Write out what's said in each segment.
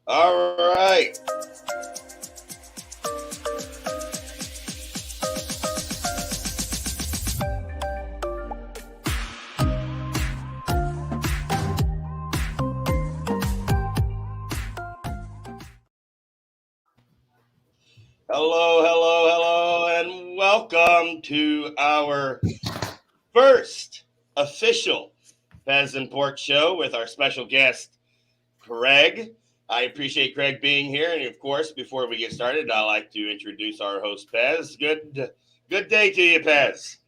All right. Hello, and welcome to our first official Pez Pork show with our special guest, Craig. I appreciate Craig being here, and of course, before we get started, I'd like to introduce our host, Pez. Good day to you, Pez.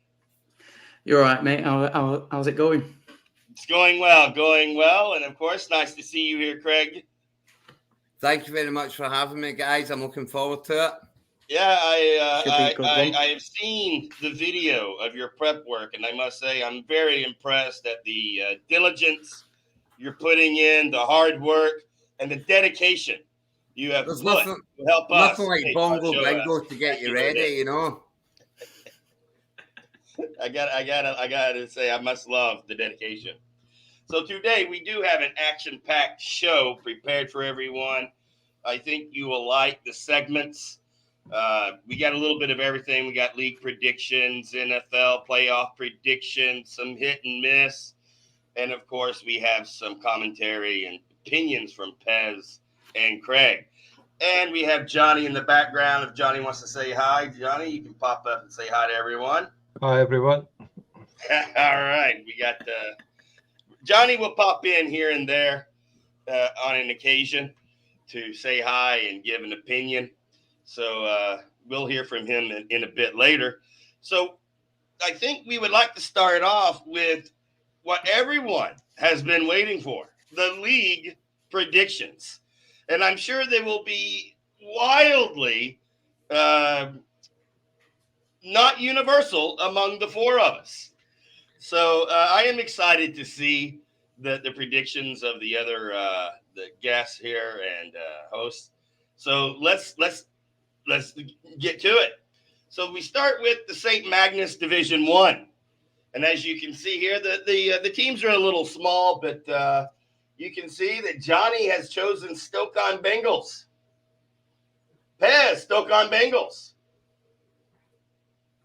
You're all right, mate. How's it going? It's going well, and of course, nice to see you here, Craig. Thank you very much for having me, guys. I'm looking forward to it. Yeah, Should be a good one. I have seen the video of your prep work, and I must say I'm very impressed at the diligence you're putting in, the hard work, and the dedication you have There's put nothing, to help us. nothing like take our bongo show bingo out. to get you ready, you know. I gotta say, I must love the dedication. So today we do have an action-packed show prepared for everyone. I think you will like the segments. We got a little bit of everything. We got league predictions, NFL playoff predictions, some hit and miss, and of course we have some commentary and opinions from Pez and Craig. And we have Johnny in the background. If Johnny wants to say hi, Johnny, you can pop up and say hi to everyone. Hi, everyone. All right, we got Johnny will pop in here and there on an occasion to say hi and give an opinion. So we'll hear from him in a bit later. So I think we would like to start off with what everyone has been waiting for, the league predictions. And I'm sure they will be wildly not universal among the four of us. So I am excited to see the predictions of the other the guests here and hosts. So let's get to it. So we start with the St. Magnus Division 1. And as you can see here, the teams are a little small, but you can see that Johnny has chosen Stoke-on-Bengals. Pez, Stoke-on-Bengals.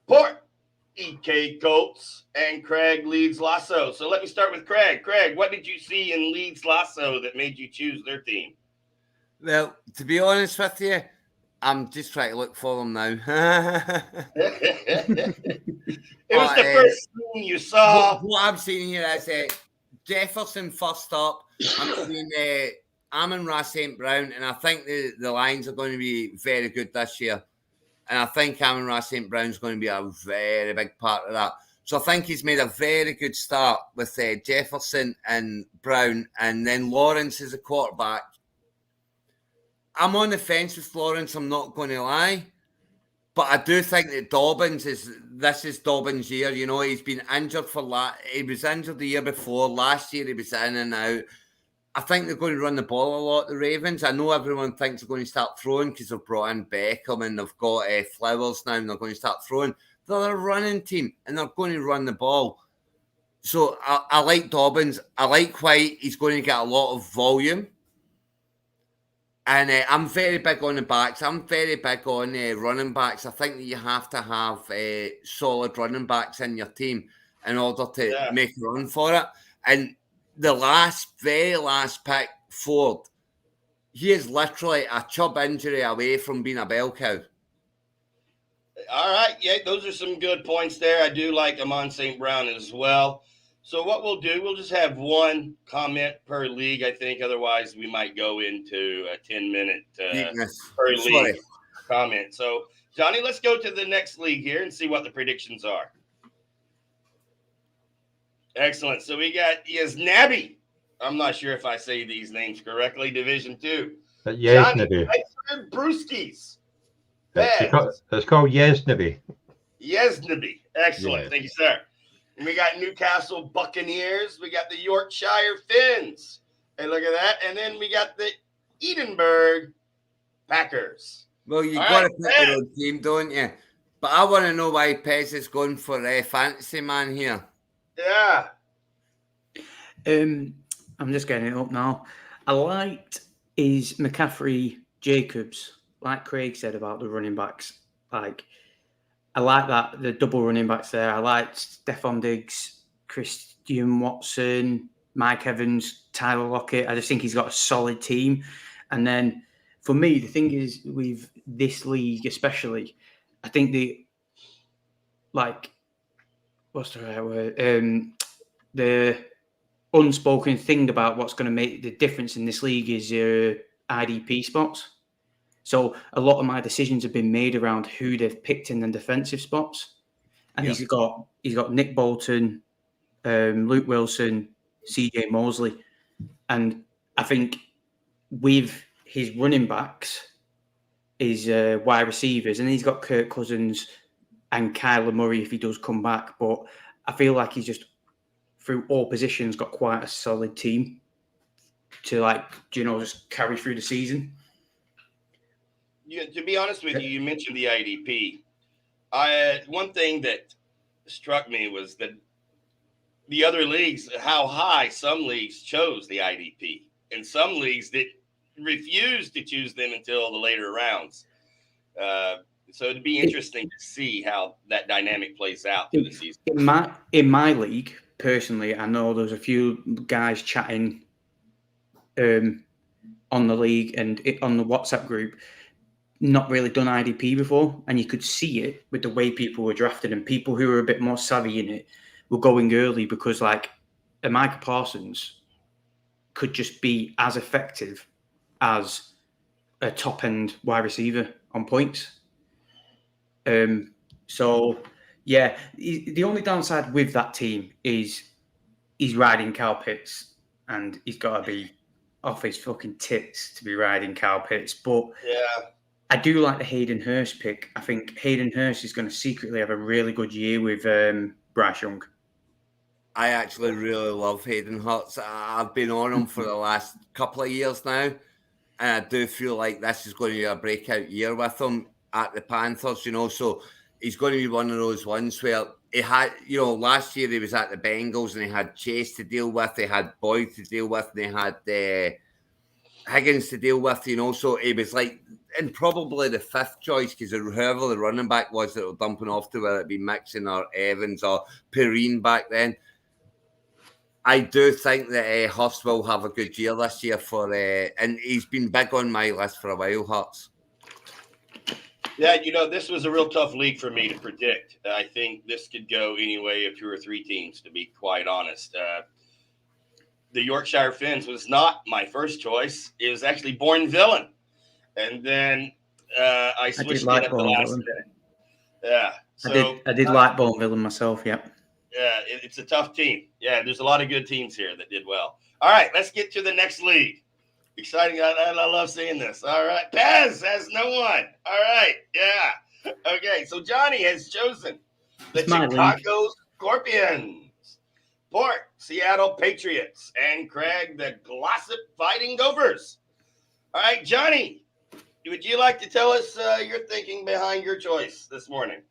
Port, EK Colts, and Craig Leeds Lasso. So let me start with Craig. Craig, what did you see in Leeds Lasso that made you choose their team? Well, to be honest with you, I'm just trying to look for them now. It was the first thing you saw. What I'm seeing here is Jefferson first up. I'm seeing Amon-Ra St. Brown, and I think the Lions are going to be very good this year. And I think Amon-Ra St. Brown's going to be a very big part of that. So I think he's made a very good start with Jefferson and Brown, and then Lawrence is a quarterback. I'm on the fence with Lawrence, I'm not going to lie. But I do think that this is Dobbins' year. You know, he's been injured he was injured the year before. Last year he was in and out. I think they're going to run the ball a lot, the Ravens. I know everyone thinks they're going to start throwing because they've brought in Beckham and they've got Flowers now and they're going to start throwing. They're a running team and they're going to run the ball. So I like Dobbins. I like White. He's going to get a lot of volume. And I'm very big on the backs. I'm very big on running backs. I think that you have to have solid running backs in your team in order to make a run for it. And the very last pick, Ford, he is literally a Chubb injury away from being a bell cow. All right. Yeah, those are some good points there. I do like Amon St. Brown as well. So what we'll do, we'll just have one comment per league, I think. Otherwise, we might go into a 10-minute per league comment. So, Johnny, let's go to the next league here and see what the predictions are. Excellent. So we got Yaznabi. I'm not sure if I say these names correctly. Division 2. Yaznabi. Brewskis. It's called Yaznabi. Yaznabi. Excellent. Yeah. Thank you, sir. And we got Newcastle Buccaneers. We got the Yorkshire Finns. Hey, look at that. And then we got the Edinburgh Packers. Well, you got to pick your own team, don't you? But I want to know why Pez is going for Fantasy Man here. Yeah. I'm just getting it up now. I liked is McCaffrey, Jacobs, like Craig said about the running backs. Like, I like that, the double running backs there. I like Stephon Diggs, Christian Watson, Mike Evans, Tyler Lockett. I just think he's got a solid team. And then for me, the thing is with this league especially, I think what's the right word? The unspoken thing about what's going to make the difference in this league is IDP spots. So a lot of my decisions have been made around who they've picked in the defensive spots. And he's got Nick Bolton, Luke Wilson, CJ Mosley. And I think with his running backs, his wide receivers, and he's got Kirk Cousins and Kyler Murray if he does come back. But I feel like he's just, through all positions, got quite a solid team to, just carry through the season. Yeah, to be honest with you, you mentioned the IDP. One thing that struck me was that the other leagues, how high some leagues chose the IDP, and some leagues that refused to choose them until the later rounds. So it'd be interesting to see how that dynamic plays out through the season. In my league, personally, I know there's a few guys chatting on the league and on the WhatsApp group, not really done IDP before, and you could see it with the way people were drafted, and people who were a bit more savvy in it were going early because, like, a Micah Parsons could just be as effective as a top-end wide receiver on points. So, yeah, the only downside with that team is he's riding Kyle Pitts, and he's got to be off his fucking tits to be riding Kyle Pitts. But yeah, I do like the Hayden Hurst pick. I think Hayden Hurst is going to secretly have a really good year with Bryce Young. I actually really love Hayden Hurst. I've been on him for the last couple of years now, and I do feel like this is going to be a breakout year with him at the Panthers, So he's going to be one of those ones where he had, last year he was at the Bengals and he had Chase to deal with, he had Boyd to deal with, and he had Higgins to deal with, So he was like, and probably the fifth choice, because whoever the running back was that were dumping off to, whether it be Mixon or Evans or Perrine back then. I do think that Hurst will have a good year this year and he's been big on my list for a while, Hurst. Yeah, this was a real tough league for me to predict. I think this could go any way of 2 or 3 teams, to be quite honest. The Yorkshire Finns was not my first choice. It was actually Born Villain. And then I switched it at the last minute. Yeah. So I did like Born Villain myself, yeah. Yeah, it's a tough team. Yeah, there's a lot of good teams here that did well. All right, let's get to the next league. Exciting. I love seeing this. All right. Pez has no one. All right. Yeah. Okay. So Johnny has chosen the Chicago Scorpions, Pork, Seattle Patriots, and Craig, the Glossop Fighting Gophers. All right, Johnny, would you like to tell us your thinking behind your choice this morning?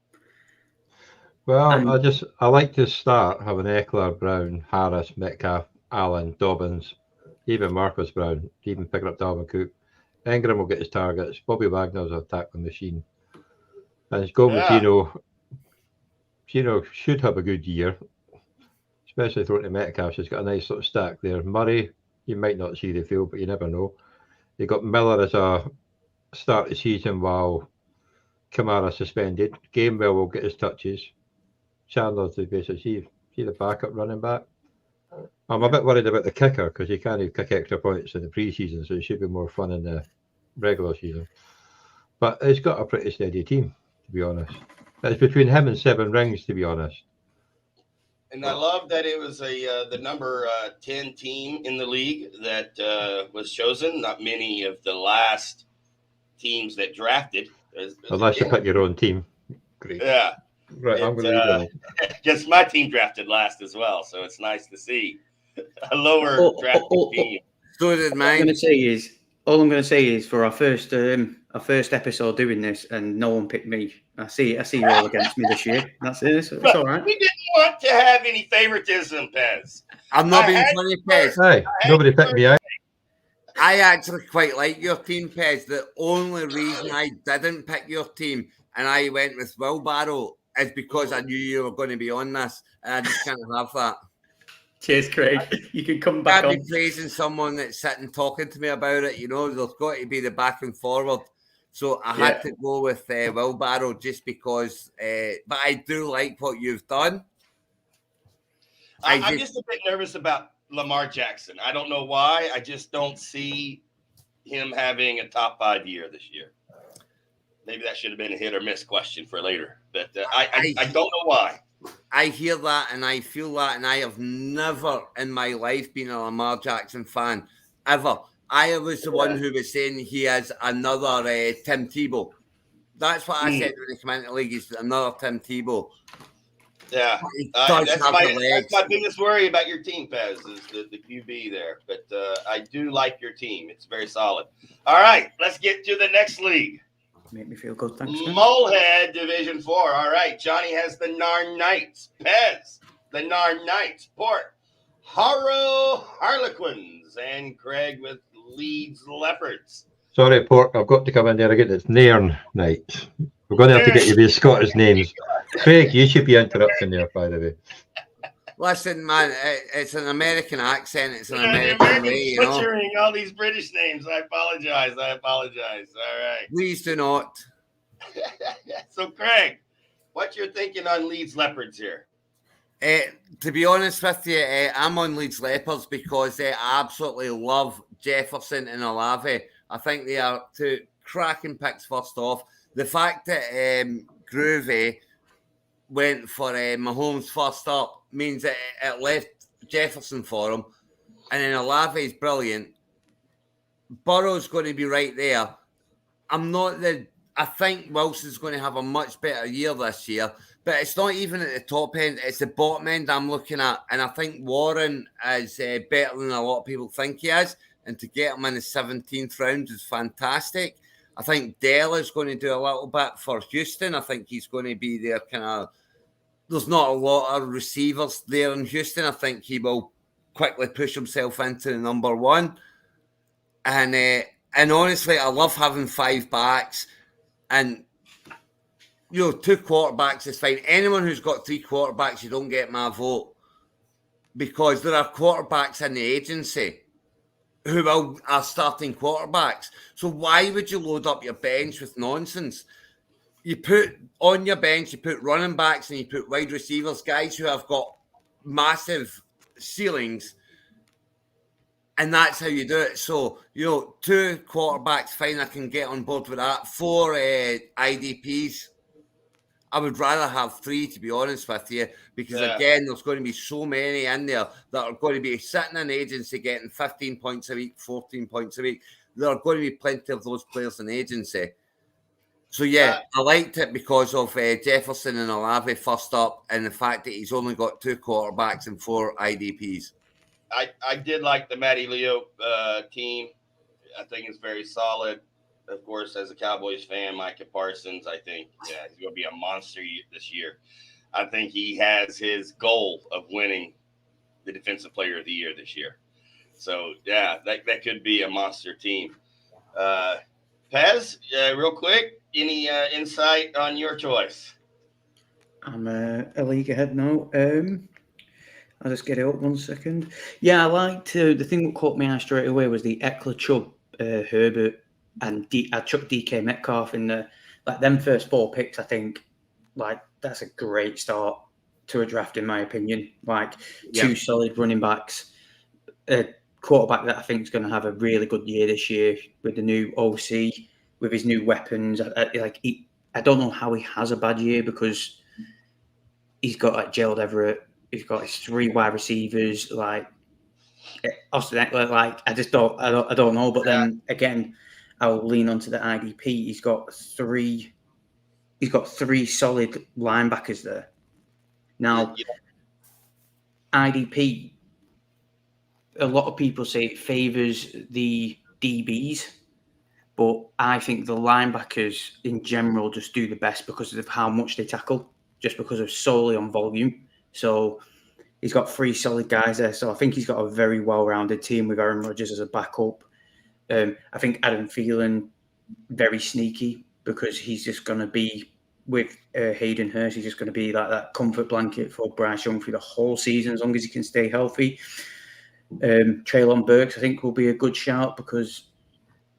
Well, I like to start having Eckler, Brown, Harris, Metcalf, Allen, Dobbins, even Marcus Brown, even picking up Dalvin Cook. Ingram will get his targets. Bobby Wagner's an tackling machine. And it's go with Gino. Gino should have a good year, especially throwing to Metcalf. He's got a nice sort of stack there. Murray, you might not see the field, but you never know. You got Miller as a start of the season while Kamara suspended. Gamewell will get his touches. Chandler's the basically see the backup running back. I'm a bit worried about the kicker because he can't kick extra points in the preseason, so it should be more fun in the regular season. But it's got a pretty steady team, to be honest. It's between him and 7 rings, to be honest. And I love that it was the number 10 team in the league that was chosen. Not many of the last teams that drafted. Unless you pick your own team. Great. Yeah. Right, I'm going to just my team drafted last as well, so it's nice to see a lower drafted team. So did mine. All I'm going to say is for our first episode doing this, and no one picked me. I see you all against me this year. That's it. It's all right. We didn't want to have any favoritism, Pez. I'm not being funny, Pez. Hey, nobody picked me out. I actually quite like your team, Pez. The only reason I didn't pick your team and I went with Wheelbarrow is because I knew you were going to be on this, and I just can't have that. Cheers, Craig. You can come back Can't on. be praising someone that's sitting talking to me about it. There's got to be the back and forward. So I had to go with Wheelbarrow just because. But I do like what you've done. I'm just a bit nervous about Lamar Jackson. I don't know why. I just don't see him having a top 5 year this year. Maybe that should have been a hit or miss question for later. But I don't know why. I hear that and I feel that, and I have never in my life been a Lamar Jackson fan, ever. I was the one who was saying he has another Tim Tebow. That's what I said when he came into the league. He's another Tim Tebow. Yeah, that's my biggest worry about your team, Pez, is the QB there. But I do like your team. It's very solid. All right, let's get to the next league. Make me feel good, thanks. Molehead Division 4. All right, Johnny has the Narn Knights. Pez, the Narn Knights. Port, Harrow Harlequins. And Craig with Leeds Leopards. Sorry, Port, I've got to come in there again. It's Nairn Knights. We're going to have to get you these Scottish names. Craig, you should be interrupting there, by the way. Listen, man, it's an American accent. It's an American way, butchering all these British names. I apologize. All right. Please do not. So, Craig, what you're thinking on Leeds Leopards here? To be honest with you, I'm on Leeds Leopards because I absolutely love Jefferson and Olave. I think they are two cracking picks first off. The fact that Groovy went for Mahomes first up means that it left Jefferson for him. And then Olave is brilliant. Burrow's going to be right there. I think Wilson's going to have a much better year this year, but it's not even at the top end. It's the bottom end I'm looking at. And I think Warren is better than a lot of people think he is. And to get him in the 17th round is fantastic. I think Dell is going to do a little bit for Houston. I think he's going to be there kind of. There's not a lot of receivers there in Houston. I think he will quickly push himself into the number one. And honestly, I love having 5 backs. And, 2 quarterbacks is fine. Anyone who's got 3 quarterbacks, you don't get my vote. Because there are quarterbacks in the agency who are starting quarterbacks. So why would you load up your bench with nonsense? You put on your bench, you put running backs and you put wide receivers, guys who have got massive ceilings, and that's how you do it. So, 2 quarterbacks, fine, I can get on board with that. 4 IDPs. I would rather have 3, to be honest with you, because again, there's going to be so many in there that are going to be sitting in agency getting 15 points a week, 14 points a week. There are going to be plenty of those players in agency. So, I liked it because of Jefferson and Olave first up, and the fact that he's only got 2 quarterbacks and 4 IDPs. I did like the Matty Leo team. I think it's very solid. Of course, as a Cowboys fan, Micah Parsons, I think he's going to be a monster this year. I think he has his goal of winning the Defensive Player of the Year this year. So, that could be a monster team. Pez, real quick, any insight on your choice? I'm a league ahead now. I'll just get it up 1 second. Yeah, I liked the thing that caught my eye straight away was the Eckler, Chubb, Herbert, and I chucked DK Metcalf in the them first 4 picks. I think that's a great start to a draft, in my opinion. 2 solid running backs, a quarterback that I think is going to have a really good year this year with the new OC, with his new weapons. I don't know how he has a bad year because he's got Gerald Everett. He's got his 3 wide receivers. Austin Eckler. I don't know. But then again, I'll lean onto the IDP. He's got 3 solid linebackers there. Now, IDP, a lot of people say it favours the DBs, but I think the linebackers in general just do the best because of how much they tackle, just because of solely on volume. So he's got 3 solid guys there. So I think he's got a very well-rounded team with Aaron Rodgers as a backup. I think Adam Phelan, very sneaky, because he's just going to be with Hayden Hurst. He's just going to be like that comfort blanket for Bryce Young through the whole season, as long as he can stay healthy. Treylon Burks, I think, will be a good shout because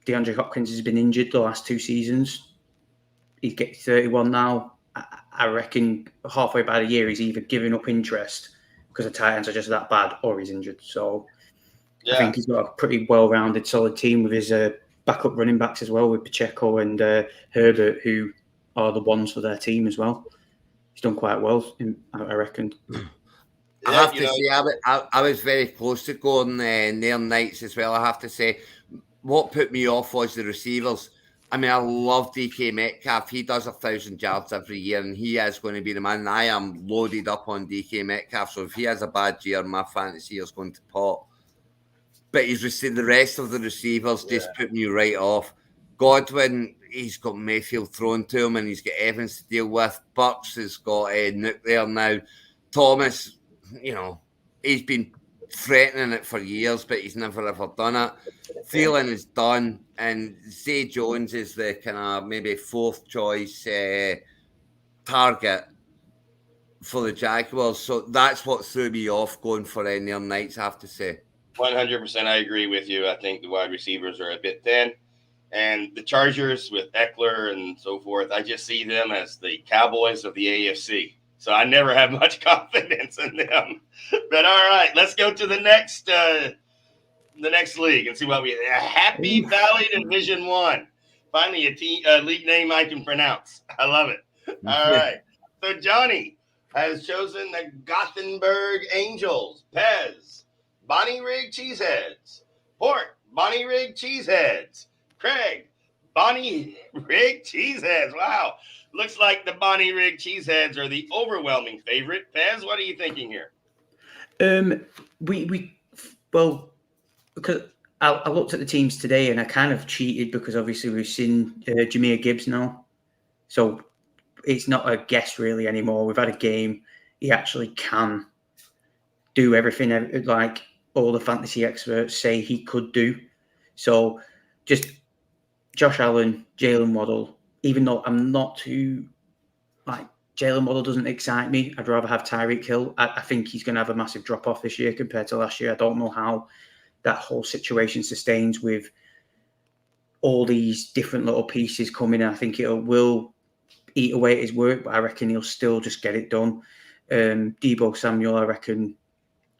DeAndre Hopkins has been injured the last 2 seasons. He's getting 31 now. I reckon halfway by the year, he's either giving up interest because the tight ends are just that bad, or he's injured. So I think he's got a pretty well-rounded, solid team with his backup running backs as well, with Pacheco and Herbert, who are the ones for their team as well. He's done quite well, I reckon. I have to say, I was very close to going near Knights as well, I have to say. What put me off was the receivers. I mean, I love DK Metcalf. He does 1,000 yards every year, and he is going to be the man. I am loaded up on DK Metcalf, so if he has a bad year, my fantasy is going to pop. But the rest of the receivers just put me right off. Godwin, he's got Mayfield thrown to him, and he's got Evans to deal with. Bucks has got Nuke there now. Thomas, he's been threatening it for years, but he's never ever done it. Thielen is done, and Zay Jones is the kind of maybe 4th choice target for the Jaguars. So that's what threw me off going for near Knights, I have to say. 100%, I agree with you. I think the wide receivers are a bit thin. And the Chargers with Eckler and so forth, I just see them as the Cowboys of the AFC. So I never have much confidence in them. But all right, let's go to the next league and see what we have. Happy Valley Division 1. Finally, a league name I can pronounce. I love it. All right. So Johnny has chosen the Gothenburg Angels. Pez, Bonnie Rig Cheeseheads. Port, Bonnie Rig Cheeseheads. Craig, Bonnie Rig Cheeseheads. Wow. Looks like the Bonnie Rig Cheeseheads are the overwhelming favorite. Pez, what are you thinking here? Because I looked at the teams today and I kind of cheated because obviously we've seen Jahmyr Gibbs now. So it's not a guess really anymore. We've had a game. He actually can do everything like all the fantasy experts say he could do. So just Josh Allen, Jalen Waddle, even though I'm not too Jalen Waddle doesn't excite me. I'd rather have Tyreek Hill. I think he's going to have a massive drop-off this year compared to last year. I don't know how that whole situation sustains with all these different little pieces coming. I think it will eat away at his work, but I reckon he'll still just get it done. Deebo Samuel, I reckon,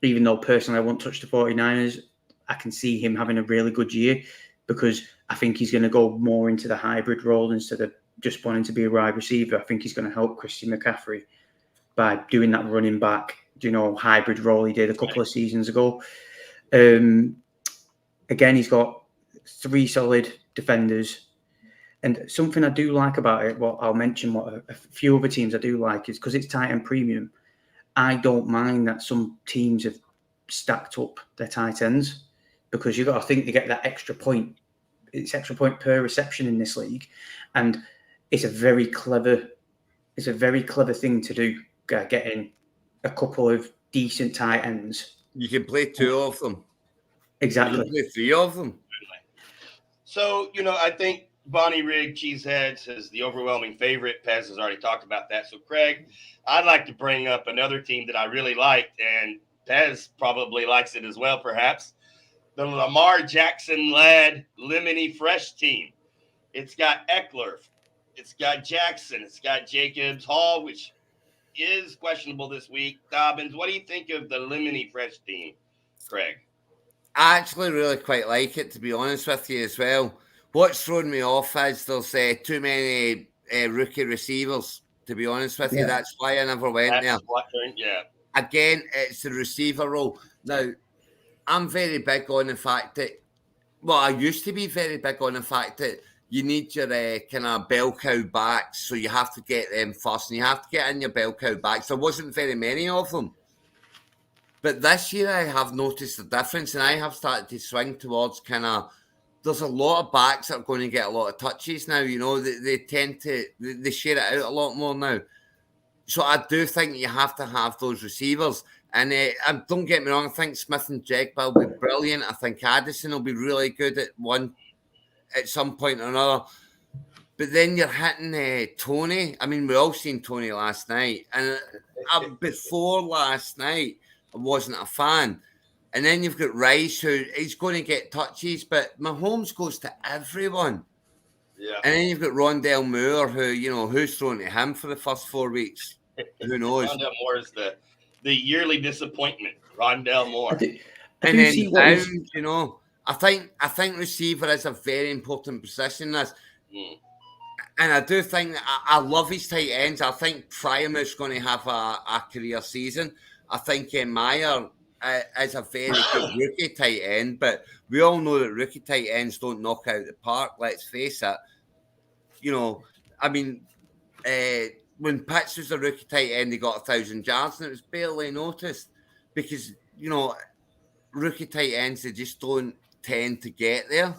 even though personally I won't touch the 49ers, I can see him having a really good year because I think he's going to go more into the hybrid role instead of just wanting to be a wide receiver. I think he's going to help Christian McCaffrey by doing that running back, hybrid role he did a couple of seasons ago. Again, he's got 3 solid defenders. And something I do like about it, I'll mention what a few other teams I do like, is because it's tight end premium. I don't mind that some teams have stacked up their tight ends because you've got to think they get that extra point. It's extra point per reception in this league. And it's a very clever thing to do, getting a couple of decent tight ends. You can play 2 of them. Exactly. You can play 3 of them. So, I think Bonnie Rig Cheeseheads is the overwhelming favorite. Pez has already talked about that. So, Craig, I'd like to bring up another team that I really liked, and Pez probably likes it as well, perhaps. The Lamar Jackson-led Lemony Fresh team. It's got Eckler. It's got Jackson. It's got Jacobs Hall, which is questionable this week. Dobbins, what do you think of the Lemony Fresh team, Craig? I actually really quite like it, to be honest with you as well. What's thrown me off is there's too many rookie receivers, to be honest with you. That's why I never went there. Again, it's the receiver role. Now, I'm very big on the fact that, I used to be very big on the fact that you need your kind of bell cow backs, so you have to get them first, and you have to get in your bell cow backs. There wasn't very many of them. But this year I have noticed the difference, and I have started to swing towards there's a lot of backs that are going to get a lot of touches now. They tend to, they share it out a lot more now. So I do think you have to have those receivers. And don't get me wrong, I think Smith and Jigba will be brilliant. I think Addison will be really good at 1, at some point or another. But then you're hitting Tony. I mean, we all seen Tony last night. And before last night, I wasn't a fan. And then you've got Rice, who he's going to get touches, but Mahomes goes to everyone. Yeah. And then you've got Rondell Moore, who, who's thrown to him for the first 4 weeks? Who knows? Rondell Moore is the yearly disappointment. Rondell Moore. And then Downs, I think receiver is a very important position. And I do think I love his tight ends. I think Primus going to have a career season. I think Meyer is a very good rookie tight end, but we all know that rookie tight ends don't knock out the park. Let's face it. When Pitts was a rookie tight end, he got 1,000 yards, and it was barely noticed because rookie tight ends, they just don't tend to get there.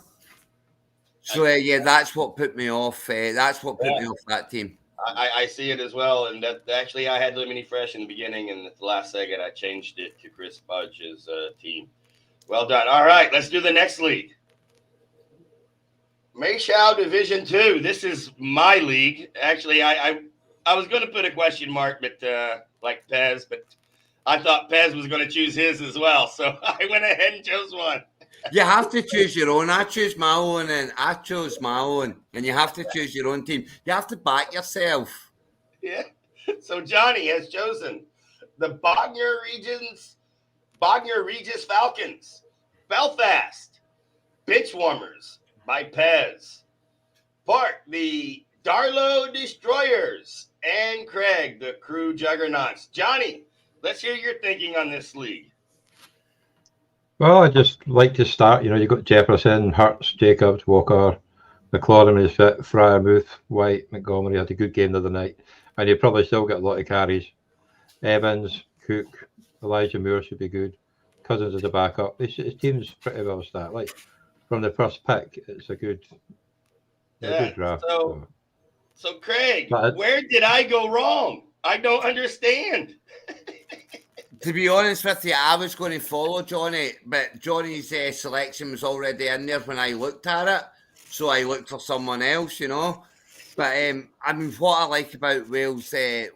So that's what put me off. That's what put me off that team. I see it as well, and that actually I had Lemony Fresh in the beginning, and at the last second I changed it to Chris Budge's team. Well done. All right, let's do the next league. Maychow Division 2. This is my league. Actually, I was going to put a question mark, but like Pez, but I thought Pez was going to choose his as well, so I went ahead and chose one. You have to choose your own. I chose my own, and I chose my own. And you have to choose your own team. You have to back yourself. Yeah. So Johnny has chosen the Bognor Regis Falcons, Belfast, Bitchwarmers by Pez, Park, the Darlow Destroyers, and Craig, the Crew Juggernauts. Johnny, let's hear your thinking on this league. Well, I just like to start. You got Jefferson, Hurts, Jacobs, Walker, McLaurin is fit, Fryermuth, White, Montgomery had a good game the other night, and you probably still get a lot of carries. Evans, Cook, Elijah Moore should be good. Cousins is a backup. His team's pretty well stacked. Like from the first pick, it's a good draft. So Craig, where did I go wrong? I don't understand. To be honest with you, I was going to follow Johnny, but Johnny's selection was already in there when I looked at it, so I looked for someone else, But what I like about Wales is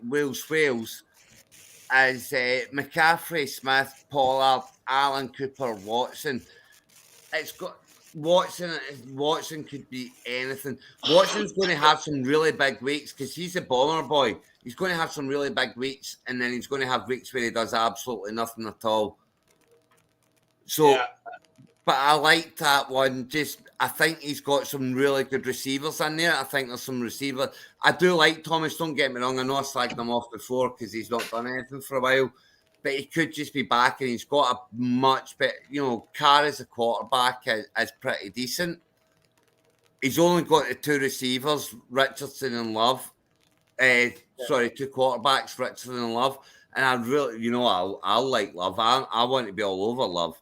McCaffrey, Smith, Pollard, Allen, Cooper, Watson. It's got Watson. Watson could be anything. Watson's going to have some really big weeks because he's a bomber boy. He's going to have some really big weeks, and then he's going to have weeks where he does absolutely nothing at all. So, But I like that one. I think he's got some really good receivers in there. I think there's some receivers. I do like Thomas, don't get me wrong. I know I slagged him off before because he's not done anything for a while. But he could just be back, and he's got a much better, Carr as a quarterback is pretty decent. He's only got the two receivers, Richardson and Love. Two quarterbacks, Richardson and Love. And I really, I like Love. I want to be all over Love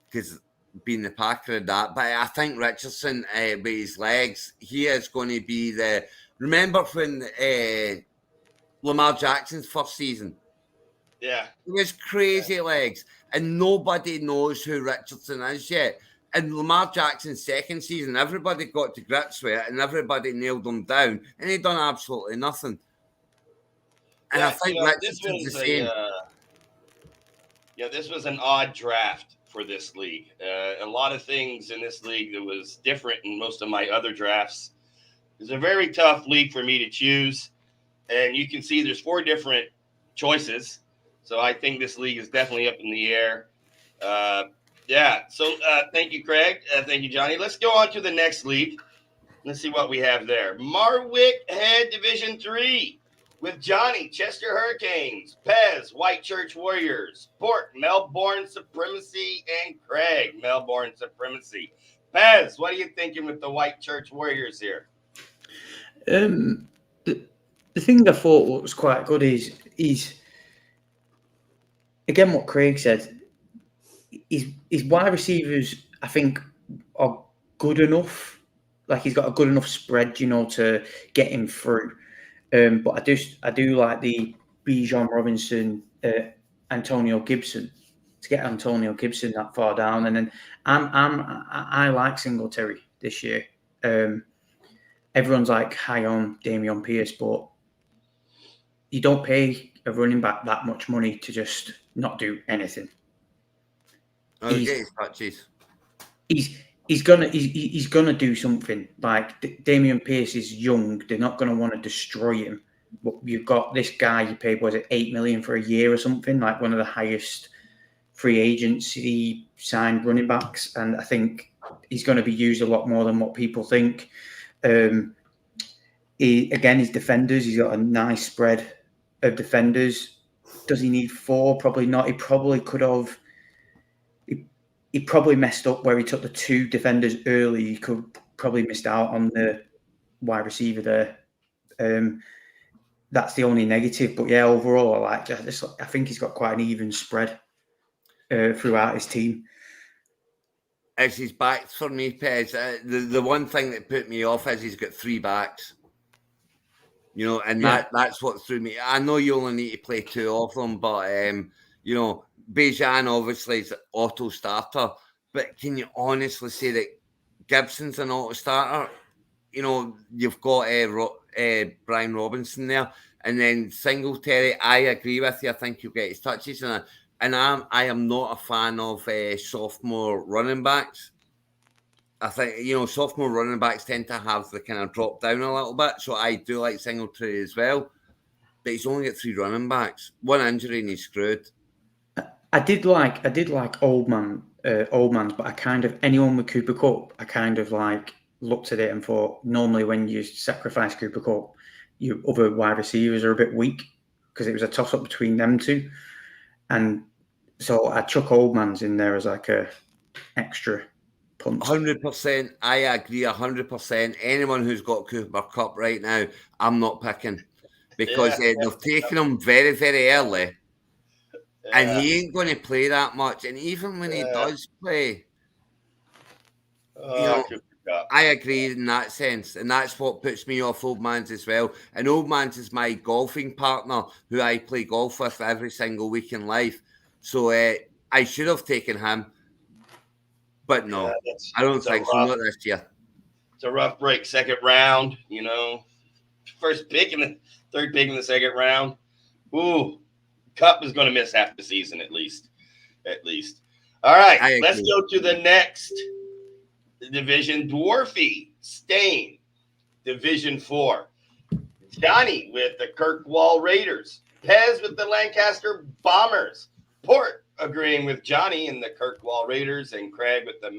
because being the Packer and that. But I think Richardson, with his legs, he is going to be the. Remember when Lamar Jackson's first season? Yeah. He has crazy legs, and nobody knows who Richardson is yet. And Lamar Jackson's second season, everybody got to grips with it, and everybody nailed him down, and he done absolutely nothing. And I think Richardson's the same. This was an odd draft for this league. A lot of things in this league that was different in most of my other drafts. It's a very tough league for me to choose, and you can see there's 4 different choices. So I think this league is definitely up in the air. So thank you, Craig. Thank you, Johnny. Let's go on to the next league. Let's see what we have there. Marwick Head Division 3 with Johnny, Chester Hurricanes, Pez, White Church Warriors, Port, Melbourne Supremacy, and Craig, Melbourne Supremacy. Pez, what are you thinking with the White Church Warriors here? The thing I thought was quite good is again what Craig said. His wide receivers, I think, are good enough. Like he's got a good enough spread, to get him through. But I do like the Bijan Robinson, Antonio Gibson, to get Antonio Gibson that far down. And then I like Singletary this year. Everyone's like high on Damian Pearce, but you don't pay a running back that much money to just not do anything. Get his touches. He's gonna do something. Like Damian Pearce is young; they're not gonna want to destroy him. But you've got this guy you paid, was it $8 million for a year or something? Like one of the highest free agency signed running backs, and I think he's going to be used a lot more than what people think. His defenders, he's got a nice spread of defenders. Does he need 4? Probably not. He probably could have. He probably messed up where he took the 2 defenders early. He could probably missed out on the wide receiver there. That's the only negative. But yeah, overall, I think he's got quite an even spread throughout his team. It's his backs for me, Pez. The one thing that put me off is he's got 3 backs. And that's what threw me. I know you only need to play 2 of them, but Bejan obviously is an auto starter. But can you honestly say that Gibson's an auto starter? You've got Brian Robinson there, and then Singletary. I agree with you. I think you'll get his touches, and I am not a fan of sophomore running backs. I think, sophomore running backs tend to have the kind of drop down a little bit. So I do like Singletary as well. But he's only got 3 running backs. 1 injury and he's screwed. I did like Oldman's, but I kind of, anyone with Cooper Kupp, I kind of looked at it and thought, normally when you sacrifice Cooper Kupp, your other wide receivers are a bit weak because it was a toss-up between them 2. And so I chuck Oldman's in there as like a extra punch. 100%. I agree 100%. Anyone who's got Cooper Kupp right now, I'm not picking because they've taken him very, very early. Yeah. And he ain't going to play that much. And even when he does play, I agree in that sense. And that's what puts me off Oldman's as well. And Oldman's is my golfing partner who I play golf with every single week in life. So I should have taken him. But no, I don't think so. Not this year. It's a rough break. 2nd round, First pick and the 3rd pick in the 2nd round. Ooh. Cup is going to miss half the season at least. All right, let's go to the next division. Dwarfy Stain, Division 4. Johnny with the Kirkwall Raiders. Pez with the Lancaster Bombers. Port agreeing with Johnny in the Kirkwall Raiders, and Craig with the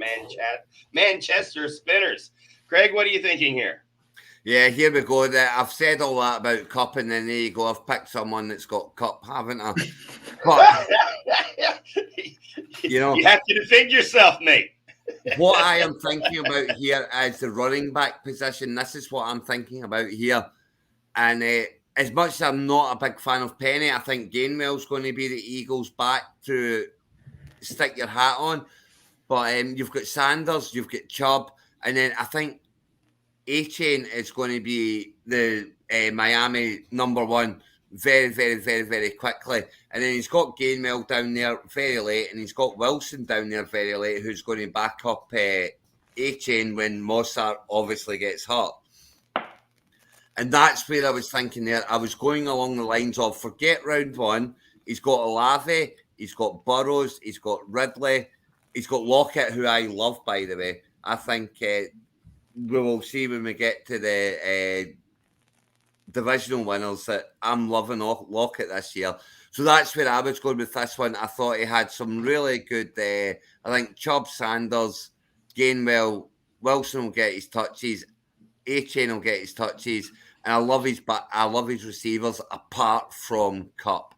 Manchester Spinners. Craig, what are you thinking here? Yeah, here we go. I've said all that about Cup, and then there you go. I've picked someone that's got Cup, haven't I? But, you have to defend yourself, mate. What I am thinking about here is the running back position. This is what I'm thinking about here. And as much as I'm not a big fan of Penny, I think Gainwell's going to be the Eagles' back to stick your hat on. But you've got Sanders, you've got Chubb, and then I think A-Chain is going to be the Miami number 1 very, very, very, very quickly. And then he's got Gainwell down there very late, and he's got Wilson down there very late, who's going to back up A-Chain when Mossart obviously gets hurt. And that's where I was thinking there. I was going along the lines of, forget round 1. He's got Olave, he's got Burrows, he's got Ridley, he's got Lockett, who I love, by the way. I think we will see when we get to the divisional winners that I'm loving Lockett this year. So that's where I was going with this one. I thought he had some really good, I think Chubb, Sanders, Gainwell, Wilson will get his touches, A-Chain will get his touches, and I love his receivers apart from Cup.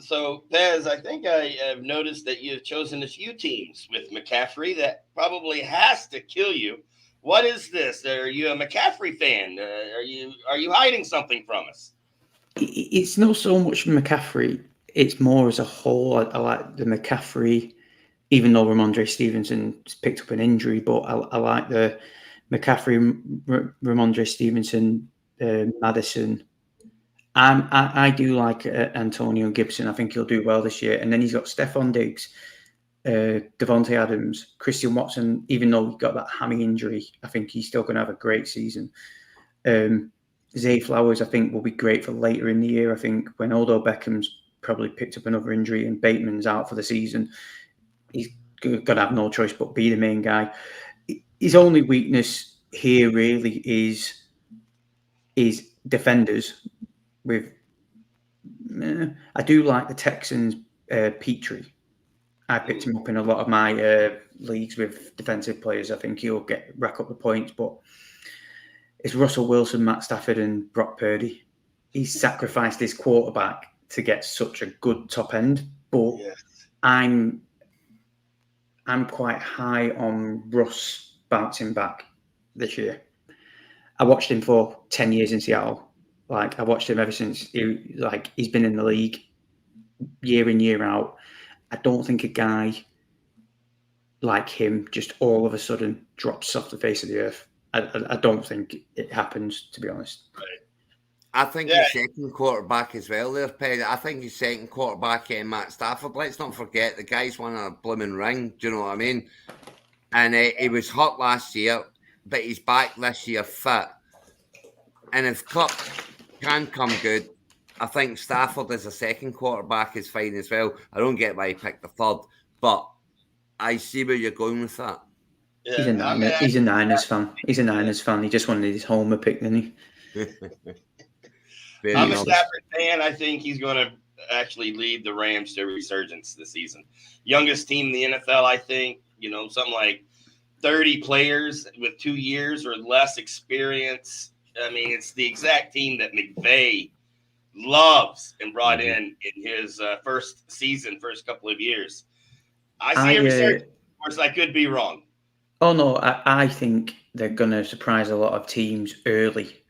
So, Pez, I think I have noticed that you've chosen a few teams with McCaffrey that probably has to kill you. What is this? Are you a McCaffrey fan? Are you hiding something from us? It's not so much McCaffrey. It's more as a whole. I like the McCaffrey, even though Ramondre Stevenson's picked up an injury, but I like the McCaffrey, Ramondre Stevenson, Madison. I do like Antonio Gibson. I think he'll do well this year. And then he's got Stephon Diggs. Devontae Adams, Christian Watson, even though he got that hammy injury, I think he's still going to have a great season. Zay Flowers, I think, will be great for later in the year. I think when Odell Beckham's probably picked up another injury and Bateman's out for the season, he's going to have no choice but be the main guy. His only weakness here really is defenders. I do like the Texans' Petrie. I picked him up in a lot of my leagues with defensive players. I think he'll rack up the points, but it's Russell Wilson, Matt Stafford, and Brock Purdy. He's sacrificed his quarterback to get such a good top end, but I'm quite high on Russ bouncing back this year. I watched him for 10 years in Seattle. Like, I watched him ever since he's been in the league year in, year out. I don't think a guy like him just all of a sudden drops off the face of the earth. I don't think it happens, to be honest. Right. I think his second quarterback as well there, Pez. I think his second quarterback, Matt Stafford, let's not forget, the guy's won a blooming ring. Do you know what I mean? And he was hot last year, but he's back this year fit. And if Cup can come good, I think Stafford as a second quarterback is fine as well. I don't get why he picked the third, but I see where you're going with that. Yeah, he's a Niners fan. He's a Niners fan. He just wanted his homer pick, didn't he? I'm a Stafford fan. I think he's going to actually lead the Rams to a resurgence this season. Youngest team in the NFL, I think. Something like 30 players with 2 years or less experience. I mean, it's the exact team that McVay loves and brought in his first couple of years. I see a resurgence. Of course, I could be wrong. Oh, no, I think they're going to surprise a lot of teams early.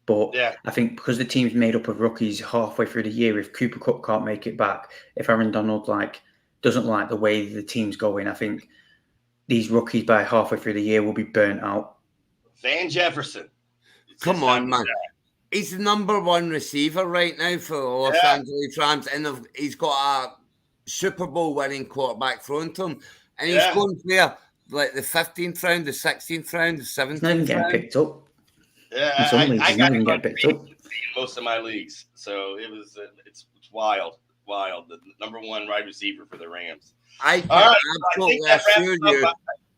But I think because the team's made up of rookies halfway through the year, if Cooper Kupp can't make it back, if Aaron Donald doesn't like the way the team's going, I think these rookies by halfway through the year will be burnt out. Van Jefferson. Come on, man. He's the number one receiver right now for the Los Angeles Rams, and he's got a Super Bowl winning quarterback thrown to him. And he's going there like the 15th round, the 16th round, the 17th round. He's not even getting picked up. Yeah, I got him picked up in most of my leagues. So it's wild. The number one wide receiver for the Rams. I can absolutely assure you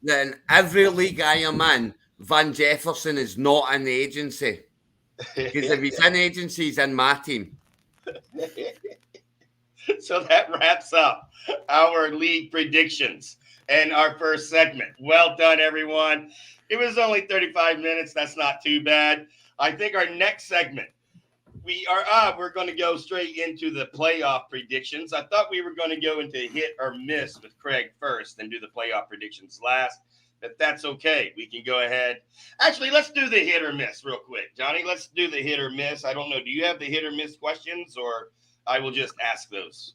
that in every league I am in, Van Jefferson is not in the agency. Because if he's in agency, he's in my team. So that wraps up our league predictions and our first segment. Well done, everyone. It was only 35 minutes. That's not too bad. I think our next segment, we're going to go straight into the playoff predictions. I thought we were going to go into hit or miss with Craig first and do the playoff predictions last. If that's okay, we can go ahead. Actually, let's do the hit or miss real quick. Johnny, let's do the hit or miss. I don't know. Do you have the hit or miss questions, or I will just ask those?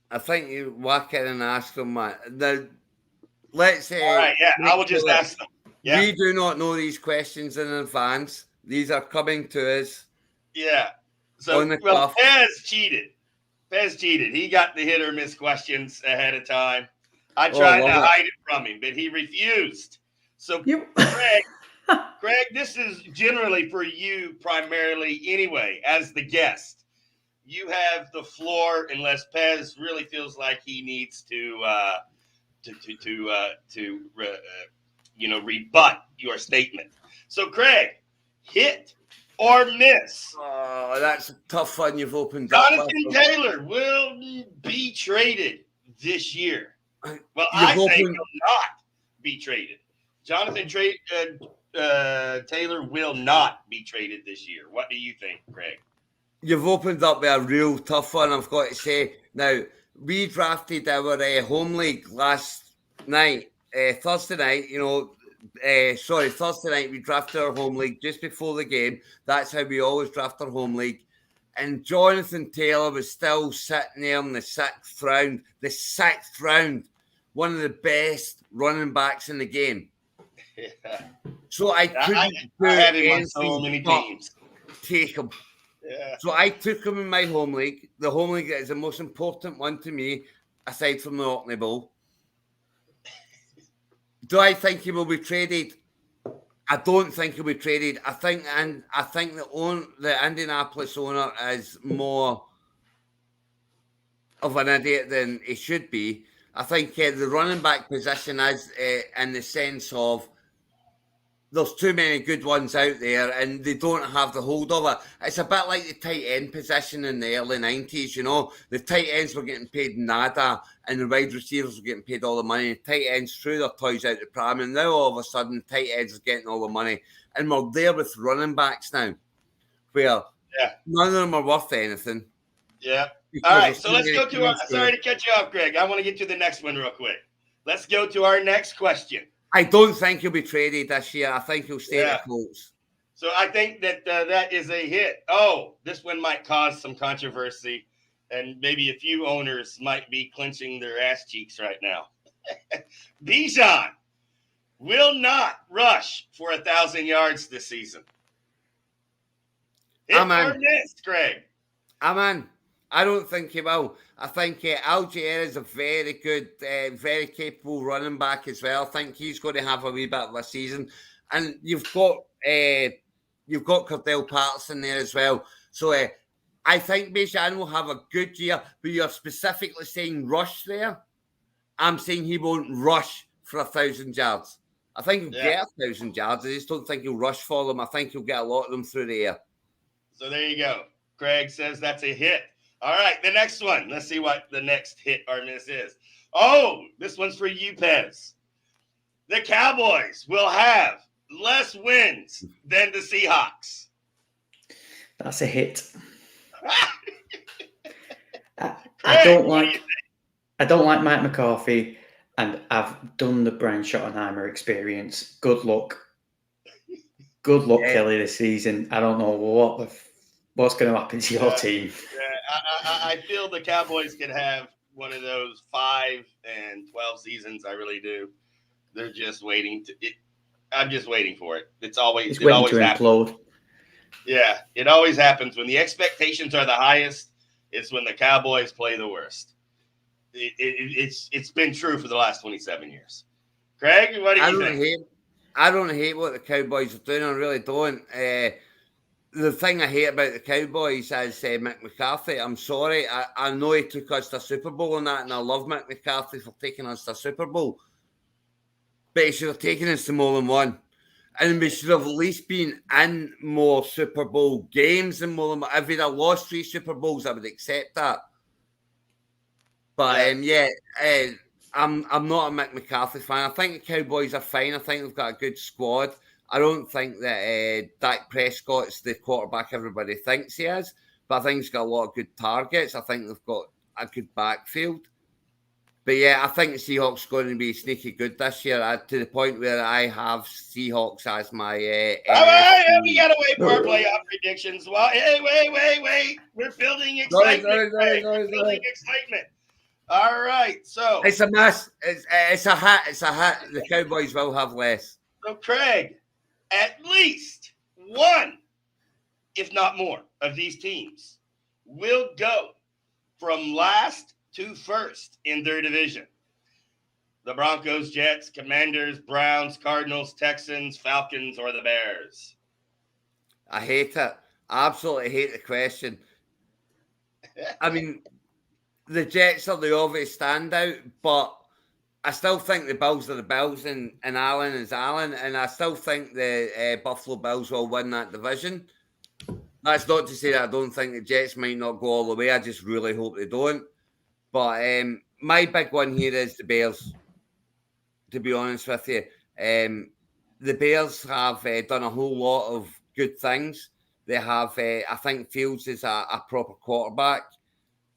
I think you walk in and ask them, let's say. All right, I will just ask them. Yeah. We do not know these questions in advance. These are coming to us. Yeah. So, Pez cheated. He got the hit or miss questions ahead of time. I tried to hide it from him, but he refused. So, Craig, this is generally for you primarily anyway, as the guest. You have the floor unless Pez really feels like he needs to rebut your statement. So, Craig, hit or miss? Oh, that's a tough one you've opened Jonathan Taylor will be traded this year. Well, I say he'll not be traded. Jonathan Taylor will not be traded this year. What do you think, Craig? You've opened up a real tough one, I've got to say. Now, we drafted our home league last night, Thursday night, Thursday night we drafted our home league just before the game. That's how we always draft our home league. And Jonathan Taylor was still sitting there in the sixth round. One of the best running backs in the game. Yeah. So I couldn't had him on so many teams. Take him. Yeah. So I took him in my home league. The home league is the most important one to me, aside from the Orkney Bowl. Do I think he will be traded? I don't think he'll be traded. I think the Indianapolis owner is more of an idiot than he should be. I think the running back position is in the sense of there's too many good ones out there and they don't have the hold of it. It's a bit like the tight end position in the early 90s, you know. The tight ends were getting paid nada and the wide receivers were getting paid all the money. The tight ends threw their toys out the pram and now all of a sudden tight ends are getting all the money. And we're there with running backs now where none of them are worth anything. Yeah. All right, so let's go to sorry to cut you off, Greg. I want to get to the next one real quick. Let's go to our next question. I don't think he'll be traded this year. I think he'll stay at the Colts. So I think that that is a hit. Oh, this one might cause some controversy, and maybe a few owners might be clenching their ass cheeks right now. Bijan will not rush for 1,000 yards this season. Hit or miss, Greg? I'm in. I don't think he will. I think Algier is a very good, very capable running back as well. I think he's going to have a wee bit of a season. And you've got Cordell Patterson there as well. So I think Bijan will have a good year, but you're specifically saying rush there. I'm saying he won't rush for 1,000 yards. I think he'll get 1,000 yards. I just don't think he'll rush for them. I think he'll get a lot of them through the air. So there you go. Craig says that's a hit. All right, the next one. Let's see what the next hit or miss is. Oh, this one's for you, Pez. The Cowboys will have less wins than the Seahawks. That's a hit. I don't like Mike McCarthy, and I've done the Brian Schottenheimer experience. Good luck. Good luck, Kelly, this season. I don't know what's going to happen to your team. I feel the Cowboys could have one of those 5 and 12 seasons. I really do. They're just waiting I'm just waiting for it. It always happens. Implode. Yeah, it always happens when the expectations are the highest. It's when the Cowboys play the worst. It's been true for the last 27 years. Craig, what do you think? I don't hate what the Cowboys are doing. I really don't. The thing I hate about the Cowboys is Mick McCarthy. I'm sorry. I know he took us to a Super Bowl and that, and I love Mick McCarthy for taking us to a Super Bowl. But he should have taken us to more than one. And we should have at least been in more Super Bowl games than more than one. If we'd have lost 3 Super Bowls, I would accept that. But I'm not a Mick McCarthy fan. I think the Cowboys are fine. I think they've got a good squad. I don't think that Dak Prescott's the quarterback everybody thinks he is, but I think he's got a lot of good targets. I think they've got a good backfield. But yeah, I think the Seahawks are going to be sneaky good this year to the point where I have Seahawks as my. We got to wait for our playoff predictions. Well, hey, wait. We're building excitement. Building excitement. All right, so. It's a mess. It's a hat. The Cowboys will have less. So, Craig. At least one, if not more, of these teams will go from last to first in their division. The Broncos, Jets, Commanders, Browns, Cardinals, Texans, Falcons, or the Bears. I hate it. I absolutely hate the question. I mean, the Jets are the obvious standout, but I still think the Bills are the Bills and Allen is Allen, and I still think the Buffalo Bills will win that division. That's not to say that I don't think the Jets might not go all the way. I just really hope they don't. But my big one here is the Bears, to be honest with you. The Bears have done a whole lot of good things. They have, I think Fields is a proper quarterback.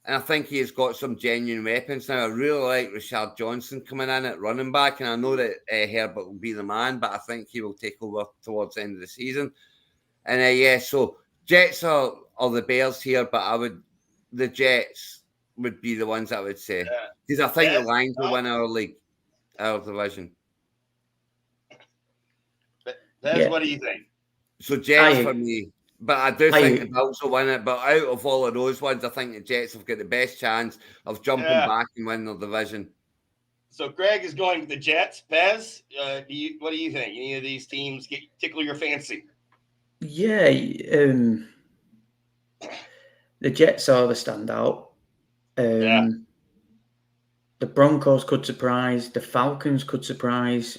And I think he has got some genuine weapons now. I really like Rashard Johnson coming in at running back. And I know that Herbert will be the man, but I think he will take over towards the end of the season. And so Jets are the Bears here, but the Jets would be the ones I would say. Because I think the Lions will win our league, our division. What do you think? So Jets for me But I do think the Bills will win it. But out of all of those ones, I think the Jets have got the best chance of jumping back and winning their division. So Greg is going with the Jets. Pez, what do you think? Any of these teams tickle your fancy? Yeah, the Jets are the standout. The Broncos could surprise. The Falcons could surprise.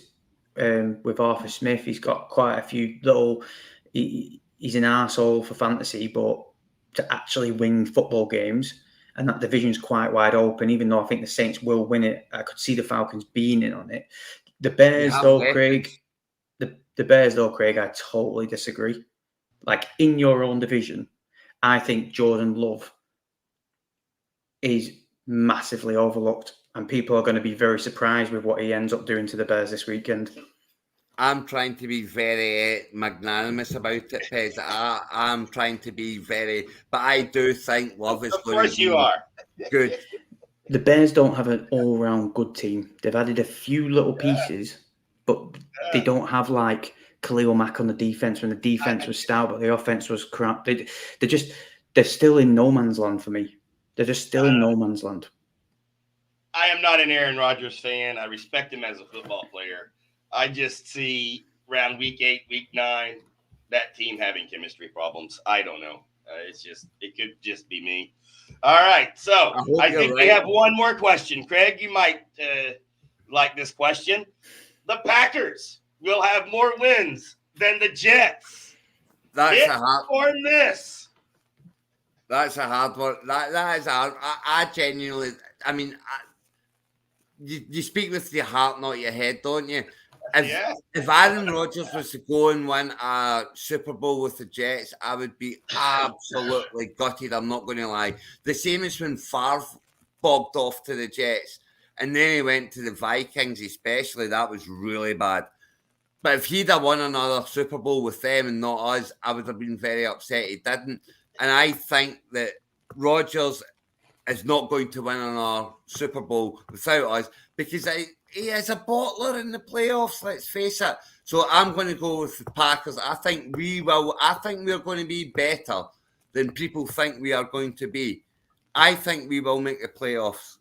With Arthur Smith, he's got quite a few little. He's an arsehole for fantasy, but to actually win football games, and that division's quite wide open. Even though I think the Saints will win it, I could see the Falcons being in on it. The Bears, though, Craig. The Bears, though, Craig, I totally disagree. Like, in your own division, I think Jordan Love is massively overlooked, and people are going to be very surprised with what he ends up doing to the Bears this weekend. I'm trying to be very magnanimous about it, Pez. I'm trying to be but I do think Love is going to be good. The Bears don't have an all-round good team. They've added a few little pieces, but they don't have like Khalil Mack on the defense when the defense was stout, but the offense was crap. They're still in no man's land for me. They're just still in no man's land. I am not an Aaron Rodgers fan. I respect him as a football player. I just see around week 8, week 9, that team having chemistry problems. I don't know. It could just be me. All right. So I think we have one more question. Craig, you might like this question. The Packers will have more wins than the Jets. That's Hit a hard or miss. That's a hard one. That is hard. I genuinely, you speak with your heart, not your head, don't you? If Aaron Rodgers was to go and win a Super Bowl with the Jets, I would be absolutely gutted. I'm not going to lie. The same as when Favre bogged off to the Jets, and then he went to the Vikings especially. That was really bad. But if he'd have won another Super Bowl with them and not us, I would have been very upset he didn't. And I think that Rodgers is not going to win another Super Bowl without us because he is a bottler in the playoffs, let's face it. So I'm going to go with the Packers. I think we're going to be better than people think we are going to be. I think we will make the playoffs.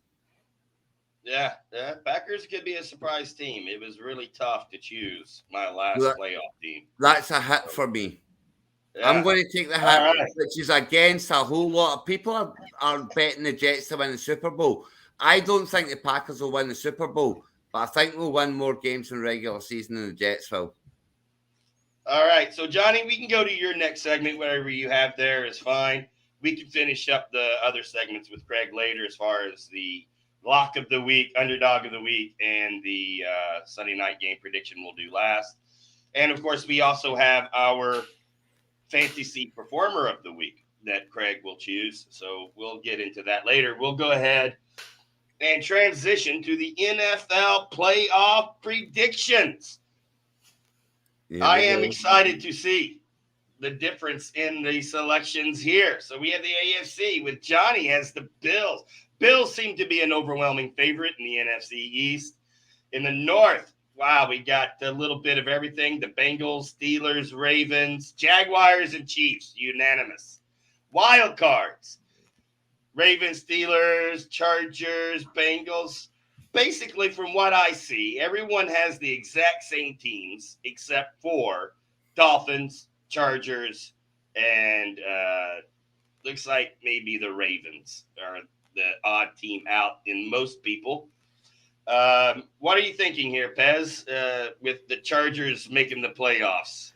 Yeah, Packers could be a surprise team. It was really tough to choose my last playoff team. That's a hit for me. Yeah. I'm going to take the hit, which is against a whole lot of people are betting the Jets to win the Super Bowl. I don't think the Packers will win the Super Bowl, but I think we'll win more games in regular season than the Jets will. All right. So, Johnny, we can go to your next segment. Whatever you have there is fine. We can finish up the other segments with Craig later as far as the lock of the week, underdog of the week, and the Sunday night game prediction we'll do last. And, of course, we also have our fantasy performer of the week that Craig will choose. So we'll get into that later. We'll go ahead and transition to the NFL playoff predictions. Yeah, I am excited to see the difference in the selections here. So we have the AFC with Johnny as the Bills. Bills seem to be an overwhelming favorite in the NFC East. In the North, wow, we got a little bit of everything. The Bengals, Steelers, Ravens, Jaguars, and Chiefs, unanimous. Wild cards, Ravens, Steelers, Chargers, Bengals. Basically, from what I see, everyone has the exact same teams except for Dolphins, Chargers, and looks like maybe the Ravens are the odd team out in most people. What are you thinking here, Pez, with the Chargers making the playoffs?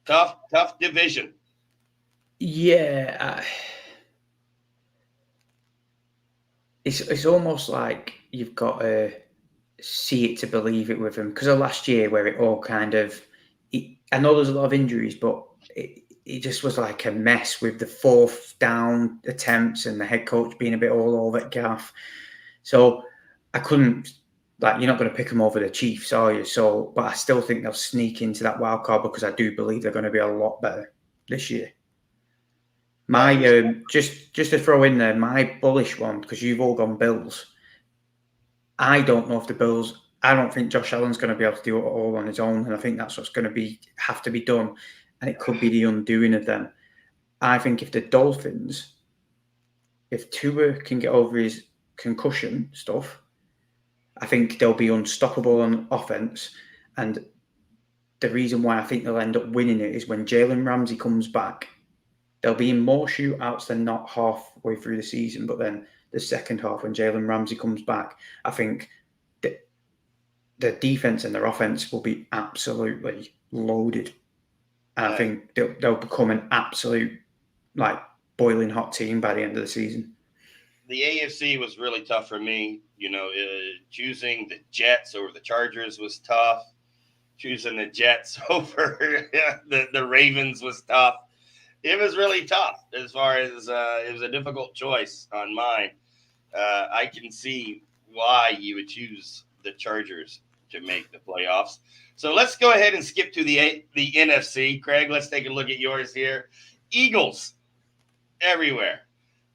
Tough division. Yeah. It's almost like you've got to see it to believe it with them. Because of last year where it all kind of... I know there's a lot of injuries, but it just was like a mess with the 4th down attempts and the head coach being a bit all over at gaff. So I couldn't, you're not going to pick them over the Chiefs, are you? So, but I still think they'll sneak into that wild card because I do believe they're going to be a lot better this year. My just to throw in there, my bullish one, because you've all gone Bills. I don't know if the Bills. I don't think Josh Allen's going to be able to do it all on his own, and I think that's what's going to have to be done. and it could be the undoing of them. I think if the Dolphins, if Tua can get over his concussion stuff, I think they'll be unstoppable on offense. And the reason why I think they'll end up winning it is when Jalen Ramsey comes back, they'll be in more shootouts than not halfway through the season. But then the second half, when Jalen Ramsey comes back, I think the defense and their offense will be absolutely loaded. And I think they'll become an absolute, like, boiling hot team by the end of the season. The AFC was really tough for me. Choosing the Jets over the Chargers was tough. Choosing the Jets over the Ravens was tough. It was really tough as far as it was a difficult choice on mine. I can see why you would choose the Chargers to make the playoffs. So let's go ahead and skip to the NFC. Craig, let's take a look at yours here. Eagles everywhere.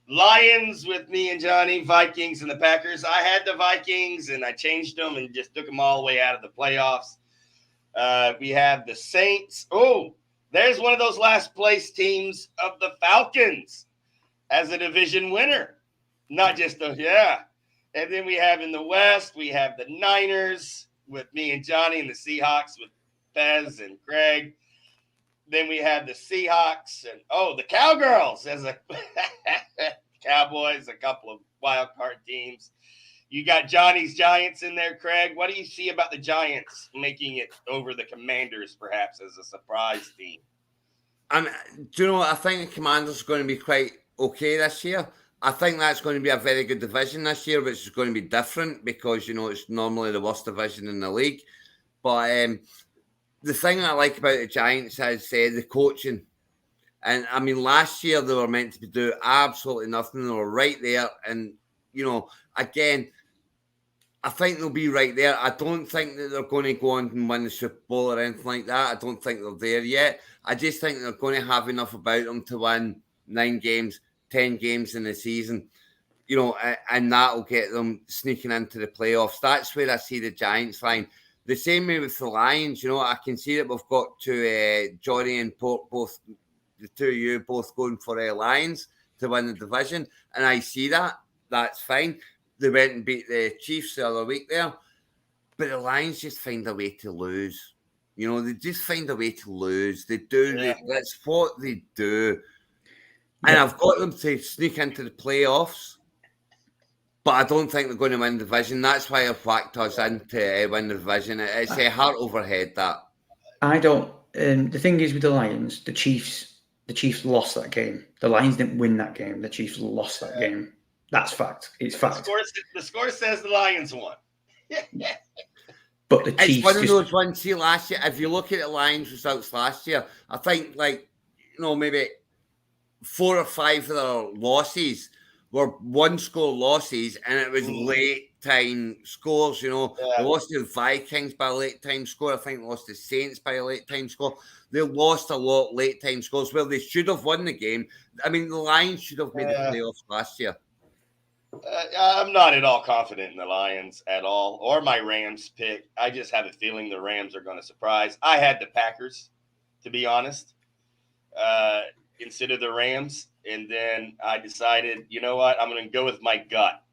Lions with me and Johnny, Vikings and the Packers. I had the Vikings and I changed them and just took them all the way out of the playoffs. We have the Saints. Oh, there's one of those last place teams of the Falcons as a division winner. Not just And then we have in the West, we have the Niners with me and Johnny and the Seahawks with Pez and Craig. Then we have the Seahawks and, the Cowgirls as a Cowboys, a couple of wild card teams. You got Johnny's Giants in there, Craig. What do you see about the Giants making it over the Commanders, perhaps, as a surprise team? Do you know what? I think the Commanders are going to be quite okay this year. I think that's going to be a very good division this year, which is going to be different because, it's normally the worst division in the league. But the thing I like about the Giants is the coaching. And, I mean, last year they were meant to do absolutely nothing. They were right there. And, again, I think they'll be right there. I don't think that they're going to go on and win the Super Bowl or anything like that. I don't think they're there yet. I just think they're going to have enough about them to win 9 games, 10 games in the season, and that will get them sneaking into the playoffs. That's where I see the Giants line. The same way with the Lions, I can see that we've got to Johnny and both, the two of you both going for Lions to win the division. And I see that. That's fine. They went and beat the Chiefs the other week there. But the Lions just find a way to lose. They just find a way to lose. They do. Yeah. That's what they do. And I've got them to sneak into the playoffs. But I don't think they're going to win the division. That's why I've whacked us in to win the division. It's a heart overhead, that. I don't. The thing is with the Lions, the Chiefs lost that game. The Lions didn't win that game. The Chiefs lost that game. That's fact. It's fact. The score says the Lions won. But the Chiefs. It's one of those ones. See, last year, if you look at the Lions results last year, I think maybe 4 or 5 of their losses were 1-score losses, and it was late time scores. They lost to the Vikings by a late time score. I think they lost to the Saints by a late time score. They lost a lot late time scores where they should have won the game. I mean, the Lions should have made the playoffs last year. I'm not at all confident in the Lions at all, or my Rams pick. I just have a feeling the Rams are going to surprise. I had the Packers, to be honest, instead of the Rams. And then I decided, you know what? I'm going to go with my gut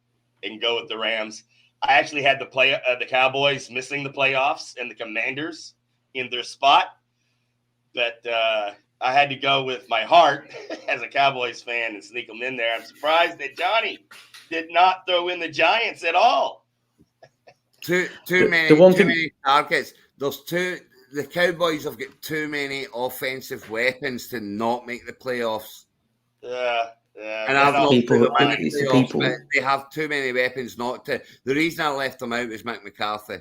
and go with the Rams. I actually had the Cowboys missing the playoffs and the Commanders in their spot. But I had to go with my heart as a Cowboys fan and sneak them in there. I'm surprised that Johnny did not throw in the Giants at all. Too many targets. The Cowboys have got too many offensive weapons to not make the playoffs. And I've not put them in the playoffs, but they have too many weapons not to. The reason I left them out was Mick McCarthy.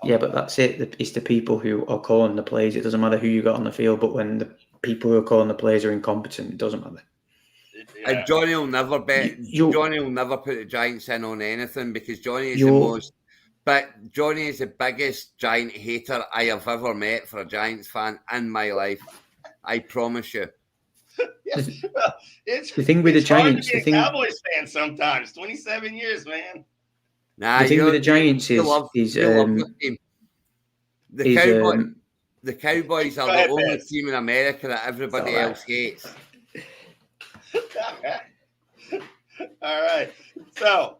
Yeah, but that's it. It's the people who are calling the plays. It doesn't matter who you got on the field, but when the people who are calling the plays are incompetent, it doesn't matter. And Johnny will never bet. Johnny will never put the Giants in on anything because Johnny is the most. But Johnny is the biggest Giant hater I have ever met for a Giants fan in my life. I promise you. It's the thing with the Giants. The Cowboys fan sometimes. 27 years, man. Nah, the thing with the Giants is the the Cowboys are Go ahead, the only Pez. team in America that everybody It's all right. else hates. All right. So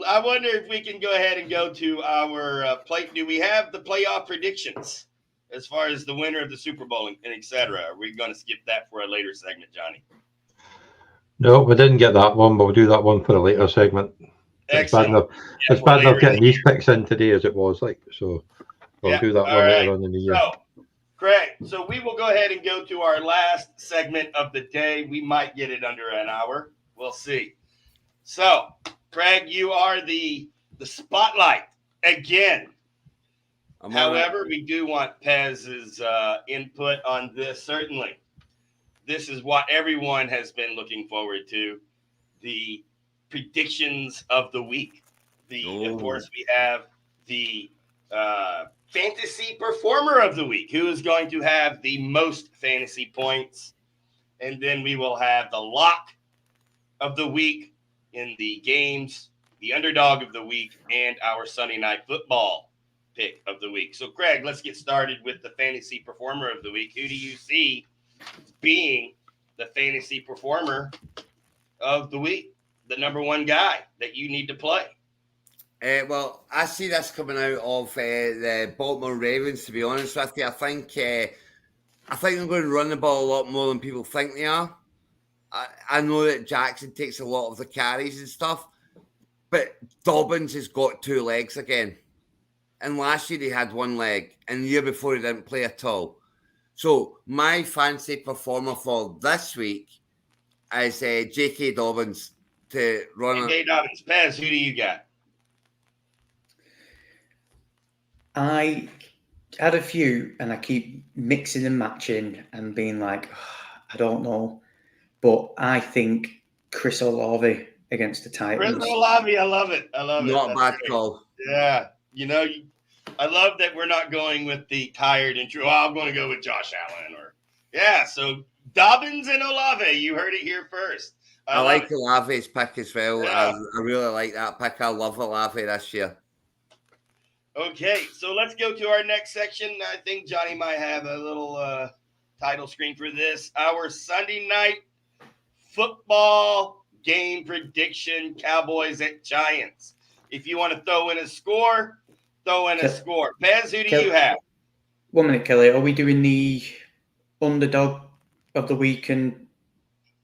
I wonder if we can go ahead and go to our play. Do we have the playoff predictions as far as the winner of the Super Bowl and et cetera? Are we going to skip that for a later segment, Johnny? No, we didn't get that one, but we'll do that one for a later segment. It's bad Excellent. enough. Yeah, It's for bad later enough in getting the these picks in today as it was like. So we'll Yeah, do that all one right. later on in the year. So, Craig, so we will go ahead and go to our last segment of the day. We might get it under an hour. We'll see. So, Craig, you are the spotlight again. However, we do want Pez's input on this. Certainly, this is what everyone has been looking forward to: the predictions of the week. Of course, we have the fantasy performer of the week, who is going to have the most fantasy points, and then we will have the lock of the week in the games, the underdog of the week, and our Sunday Night Football pick of the week. So, Craig, let's get started with the fantasy performer of the week. Who do you see being the fantasy performer of the week? The number one guy that you need to play? Well, I see this coming out of the Baltimore Ravens, to be honest with you. I think they're going to run the ball a lot more than people think they are. I know that Jackson takes a lot of the carries and stuff, but Dobbins has got two legs again. And last year he had one leg, and the year before he didn't play at all. So my fancy performer for this week is J.K. Dobbins to run. J.K. Dobbins. Pez, who do you got? I had a few, and I keep mixing and matching and being like, I don't know. But I think Chris Olave against the Titans. Chris Olave, I love it. Not a bad call. Yeah. You know, I love that we're not going with the tired and true. Oh, I'm going to go with Josh Allen. So Dobbins and Olave, you heard it here first. I like Olave's pick as well. Yeah. I really like that pick. I love Olave this year. Okay, so let's go to our next section. I think Johnny might have a little title screen for this. Our Sunday Night Football game prediction, Cowboys at Giants. If you want to throw in a score, throw in a score. Pez, who do you have? 1 minute, Kelly. Are we doing the underdog of the week? And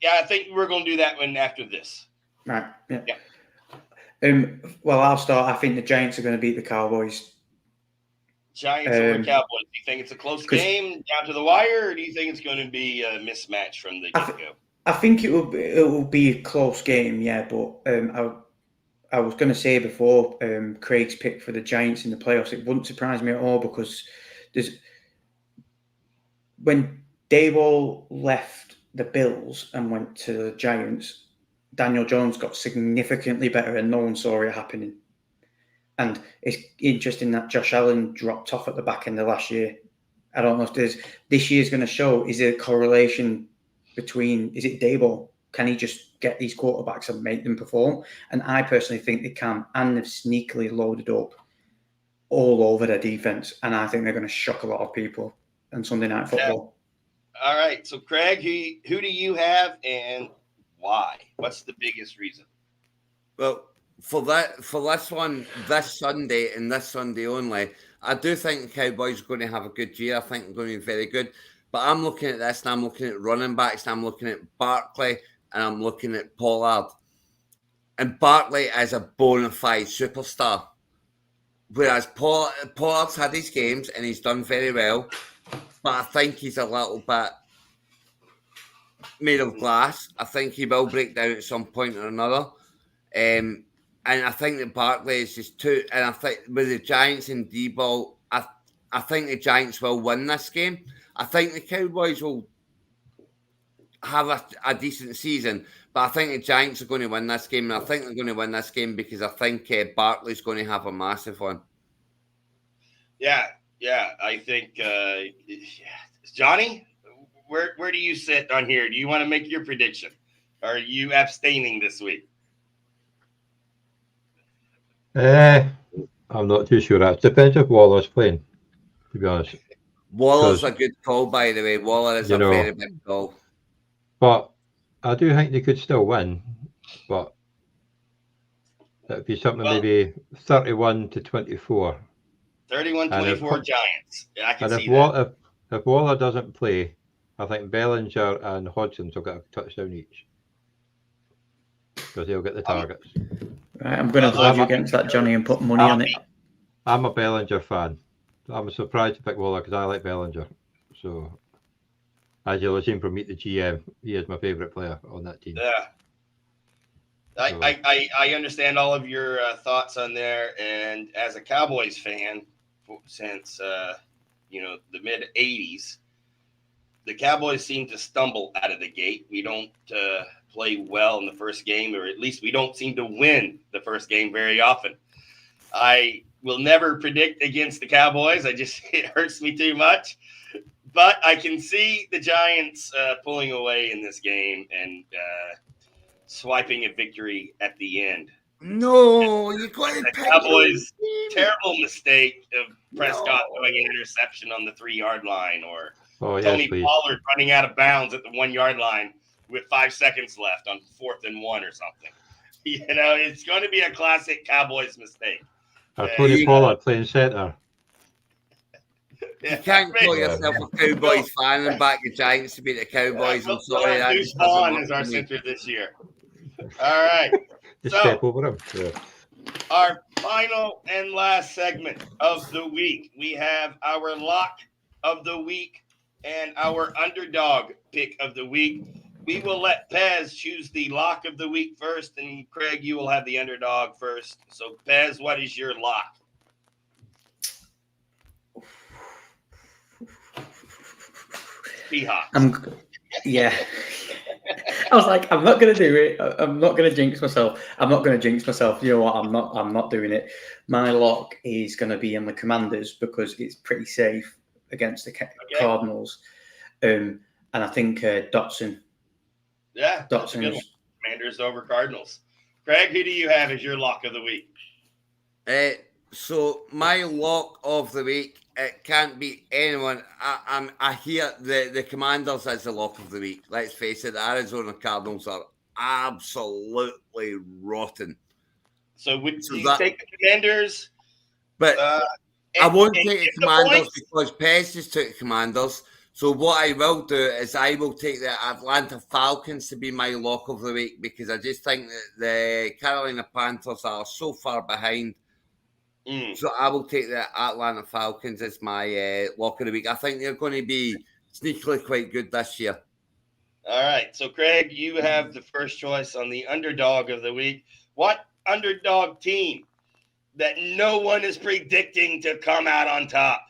yeah, I think we're going to do that one after this. Right. Yeah. Well, I'll start. I think the Giants are going to beat the Cowboys. Giants over Cowboys. Do you think it's a close game down to the wire, or do you think it's going to be a mismatch from the get-go? I think it will be a close game, yeah. But I was going to say before Craig's pick for the Giants in the playoffs, it wouldn't surprise me at all, because when Daboll left the Bills and went to the Giants, Daniel Jones got significantly better and no one saw it happening. And it's interesting that Josh Allen dropped off at the back end of last year. I don't know if this year's going to show, is there a correlation between, is it Daboll? Can he just get these quarterbacks and make them perform? And I personally think they can, and they've sneakily loaded up all over their defense. And I think they're going to shock a lot of people on Sunday Night Football. Yeah. All right. So, Craig, who do you have and why? What's the biggest reason? Well, for this one, this Sunday and this Sunday only, I do think the Cowboys are going to have a good year. I think they're going to be very good. But I'm looking at this, and I'm looking at running backs, and I'm looking at Barkley, and I'm looking at Pollard. And Barkley is a bona fide superstar. Whereas Pollard's had his games, and he's done very well. But I think he's a little bit made of glass. I think he will break down at some point or another. And I think that Barkley is just too. And I think with the Giants and D-ball, I think the Giants will win this game. I think the Cowboys will have a decent season, but I think the Giants are going to win this game. And I think they're going to win this game because I think Barkley's going to have a massive one. Yeah. I think, Johnny, where do you sit on here? Do you want to make your prediction? Or are you abstaining this week? I'm not too sure. It depends if Waller's playing, to be honest. Waller's a good call, by the way. Waller is a very big call. But I do think they could still win. But it'd be something maybe 31-24. 31-24 Giants. Yeah, I can see that. If Waller doesn't play, I think Bellinger and Hodgson will get a touchdown each. Because they'll get the targets. Right, I'm going to vote against that, Johnny, and put money on it. I'm a Bellinger fan. I'm surprised to pick Waller because I like Bellinger. So, as you'll have seen from Meet the GM, he is my favourite player on that team. Yeah. I understand all of your thoughts on there. And as a Cowboys fan, since, the mid-'80s, the Cowboys seem to stumble out of the gate. We don't play well in the first game, or at least we don't seem to win the first game very often. I will never predict against the Cowboys. It hurts me too much. But I can see the Giants pulling away in this game and swiping a victory at the end. No, you got to the Cowboys' terrible mistake of Prescott throwing an interception on the 3-yard line, or Tony Pollard running out of bounds at the 1-yard line with 5 seconds left on 4th and 1 or something. It's going to be a classic Cowboys mistake. Tony Pollard playing center. You can't call yourself a Cowboys fan and back the Giants to beat the Cowboys. I'm sorry. Deuce Vaughn is our center this year. All right. Just step over him. Yeah. Our final and last segment of the week. We have our lock of the week and our underdog pick of the week. We will let Pez choose the lock of the week first, and Craig, you will have the underdog first. So, Pez, what is your lock? Seahawks. Yeah. I was like, I'm not going to do it. I'm not going to jinx myself. You know what? I'm not doing it. My lock is going to be in the Commanders because it's pretty safe against the Cardinals. And I think Dotson. Yeah, that's a good one. Commanders over Cardinals. Craig, who do you have as your lock of the week? So my lock of the week, it can't be anyone. I hear the Commanders as the lock of the week. Let's face it, the Arizona Cardinals are absolutely rotten. So would you take the Commanders? But I won't take the Commanders because Pez just took the Commanders. So what I will do is I will take the Atlanta Falcons to be my lock of the week because I just think that the Carolina Panthers are so far behind. So I will take the Atlanta Falcons as my lock of the week. I think they're going to be sneakily quite good this year. All right. So, Craig, you have the first choice on the underdog of the week. What underdog team that no one is predicting to come out on top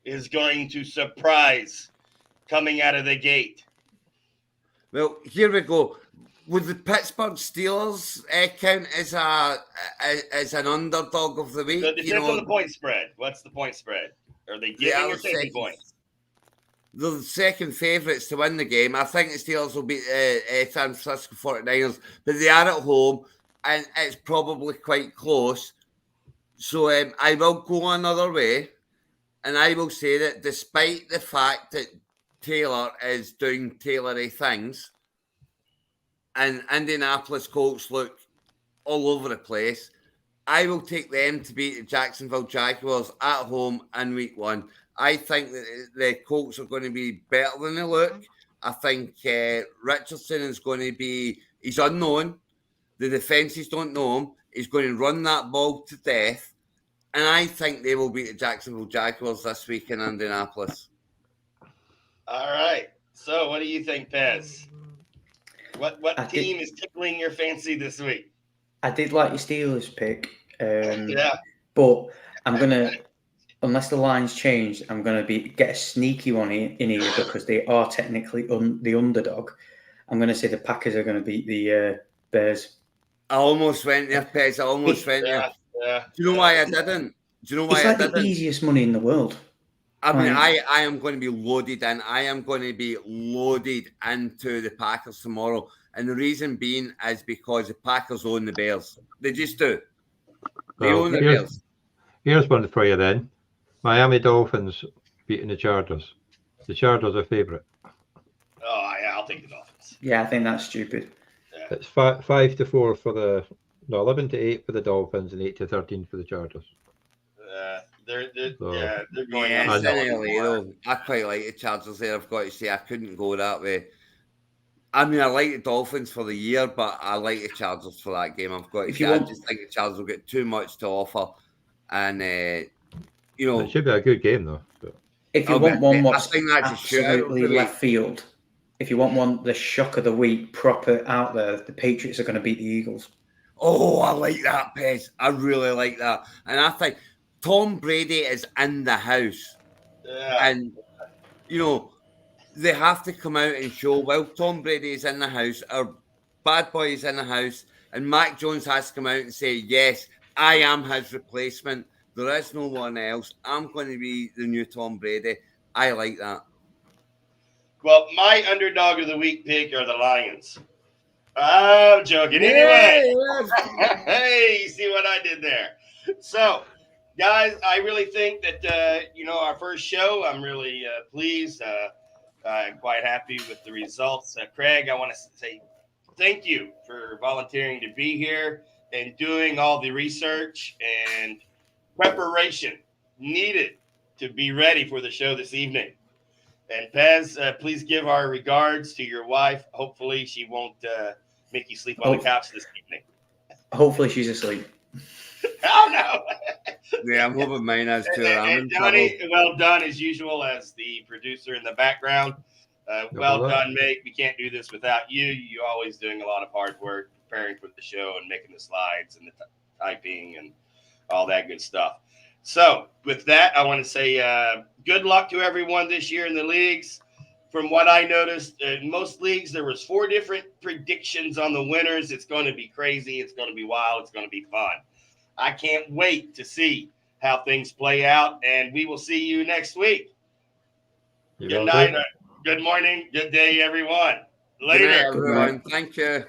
is going to surprise coming out of the gate? Well, here we go. Would the Pittsburgh Steelers count as an underdog of the week? So it depends on the point spread. What's the point spread? Are they giving or taking points? They're the second favourites to win the game. I think the Steelers will beat San Francisco 49ers, but they are at home, and it's probably quite close. So I will go another way, and I will say that despite the fact that Taylor is doing Taylory things, and Indianapolis Colts look all over the place, I will take them to beat the Jacksonville Jaguars at home in week 1. I think that the Colts are going to be better than they look. I think Richardson is going to be, he's unknown. The defenses don't know him. He's going to run that ball to death. And I think they will beat the Jacksonville Jaguars this week in Indianapolis. All right. So what do you think, Pez? What team is tickling your fancy this week? I did like your Steelers pick. Yeah. But I'm going to, unless the line's changed, I'm going to get a sneaky one in here because they are technically the underdog. I'm going to say the Packers are going to beat the Bears. I almost went there, Pez. I almost went there. Yeah. Do you know why I didn't? It's like the easiest money in the world. I mean, I am going to be loaded in. I am going to be loaded into the Packers tomorrow. And the reason being is because the Packers own the Bears. They just do. They own the Bears. Here's one for you then. Miami Dolphins beating the Chargers. The Chargers are favourite. Oh, yeah, I'll take the Dolphins. Yeah, I think that's stupid. Yeah. It's 5-4 for the 11-8 for the Dolphins and 8-13 for the Chargers. They're So- they're going Yeah, on. it's in LA though. I quite like the Chargers there. I've got to say, I couldn't go that way. I mean, I like the Dolphins for the year, but I like the Chargers for that game. I've got to If say, you I want- just think the Chargers will get too much to offer, and you know, It should be a good game though. So. If you Oh, want but one I what's think that's a shootout, absolutely really. left field, if you want one, the shock of the week proper out there, the Patriots are going to beat the Eagles. oh, I like that, Pez. I really like that, and I think Tom Brady is in the house. Yeah. And, you know, they have to come out and show, well, Tom Brady is in the house, our bad boy is in the house, and Mac Jones has to come out and say, yes, I am his replacement. There is no one else. I'm going to be the new Tom Brady. I like that. Well, my underdog of the week pick are the Lions. I'm joking. Anyway, hey, you see what I did there? So, guys, I really think that, our first show, I'm really pleased. I'm quite happy with the results. Craig, I want to say thank you for volunteering to be here and doing all the research and preparation needed to be ready for the show this evening. And Pez, please give our regards to your wife. Hopefully she won't make you sleep on the couch this evening. Hopefully she's asleep. Oh, no. Yeah, I'm hoping mine has too. I'm in And Johnny, trouble. well done as usual as the producer in the background. Well done, mate. We can't do this without you. You're always doing a lot of hard work preparing for the show and making the slides and the typing and all that good stuff. So with that, I want to say good luck to everyone this year in the leagues. From what I noticed, in most leagues, there was 4 different predictions on the winners. It's going to be crazy. It's going to be wild. It's going to be fun. I can't wait to see how things play out, and we will see you next week. Good night. Good morning. Good day, everyone. Good Later. night, everyone. Thank you.